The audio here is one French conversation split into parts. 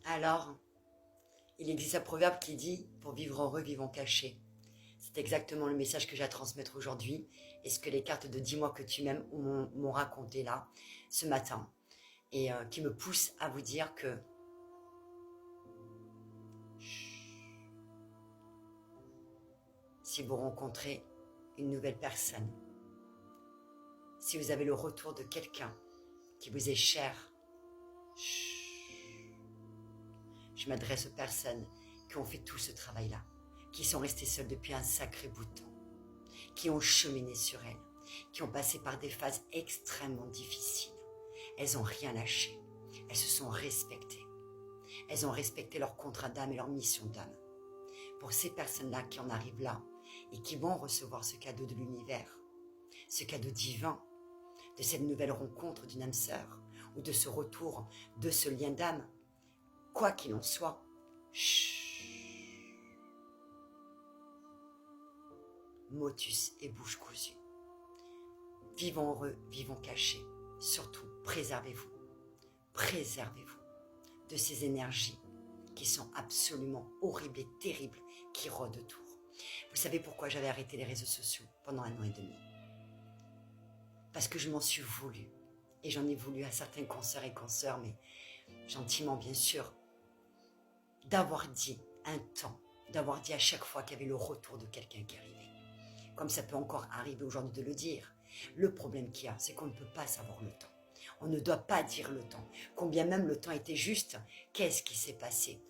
Alors, il existe un proverbe qui dit « Pour vivre heureux, vivons cachés ». C'est exactement le message que j'ai à transmettre aujourd'hui et ce que les cartes de Dis-moi que tu m'aimes m'ont raconté là, ce matin. Et qui me pousse à vous dire que si vous rencontrez une nouvelle personne, si vous avez le retour de quelqu'un qui vous est cher, je m'adresse aux personnes qui ont fait tout ce travail-là, qui sont restées seules depuis un sacré bout de temps, qui ont cheminé sur elles, qui ont passé par des phases extrêmement difficiles. Elles n'ont rien lâché, elles se sont respectées. Elles ont respecté leur contrat d'âme et leur mission d'âme. Pour ces personnes-là qui en arrivent là et qui vont recevoir ce cadeau de l'univers, ce cadeau divin, de cette nouvelle rencontre d'une âme sœur ou de ce retour, de ce lien d'âme, quoi qu'il en soit, motus et bouche cousue. Vivons heureux, vivons cachés. Surtout, préservez-vous. Préservez-vous de ces énergies qui sont absolument horribles et terribles, qui rôdent autour. Vous savez pourquoi j'avais arrêté les réseaux sociaux pendant 1 an et demi? Parce que je m'en suis voulu. Et j'en ai voulu à certains consoeurs et consoeurs, mais gentiment bien sûr, d'avoir dit un temps, d'avoir dit à chaque fois qu'il y avait le retour de quelqu'un qui arrivait. Comme ça peut encore arriver aujourd'hui de le dire. Le problème qu'il y a, c'est qu'on ne peut pas savoir le temps. On ne doit pas dire le temps. Combien même le temps était juste, qu'est-ce qui s'est passé?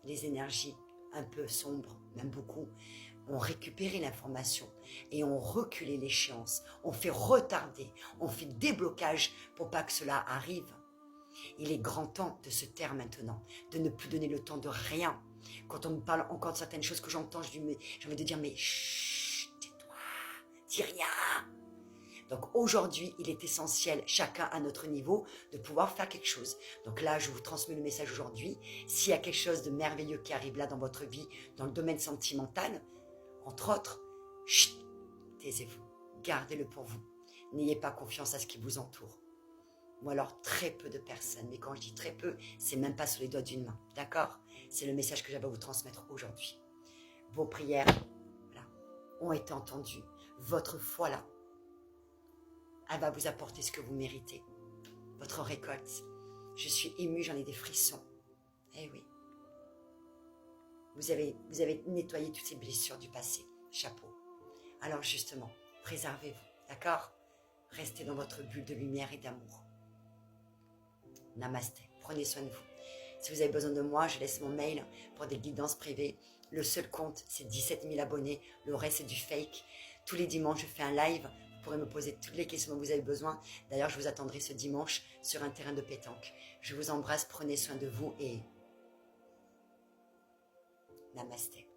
Les énergies un peu sombres, même beaucoup, ont récupéré l'information et ont reculé l'échéance, ont fait retarder, ont fait déblocage pour pas que cela arrive. Il est grand temps de se taire maintenant, de ne plus donner le temps de rien. Quand on me parle encore de certaines choses que j'entends, j'ai envie de dire mais chut, tais-toi, dis rien. Donc aujourd'hui, il est essentiel, chacun à notre niveau, de pouvoir faire quelque chose. Donc là, je vous transmets le message aujourd'hui. S'il y a quelque chose de merveilleux qui arrive là dans votre vie, dans le domaine sentimental, entre autres, chut, taisez-vous, gardez-le pour vous. N'ayez pas confiance à ce qui vous entoure. Ou alors très peu de personnes. Mais quand je dis très peu, c'est même pas sur les doigts d'une main. D'accord? C'est le message que j'avais à vous transmettre aujourd'hui. Vos prières, voilà, ont été entendues. Votre foi là, elle va vous apporter ce que vous méritez. Votre récolte. Je suis émue, j'en ai des frissons. Eh oui. Vous avez nettoyé toutes ces blessures du passé. Chapeau. Alors justement, préservez-vous. D'accord? Restez dans votre bulle de lumière et d'amour. Namasté. Prenez soin de vous. Si vous avez besoin de moi, je laisse mon mail pour des guidances privées. Le seul compte, c'est 17 000 abonnés. Le reste, c'est du fake. Tous les dimanches, je fais un live. Vous pourrez me poser toutes les questions dont vous avez besoin. D'ailleurs, je vous attendrai ce dimanche sur un terrain de pétanque. Je vous embrasse, prenez soin de vous et namasté.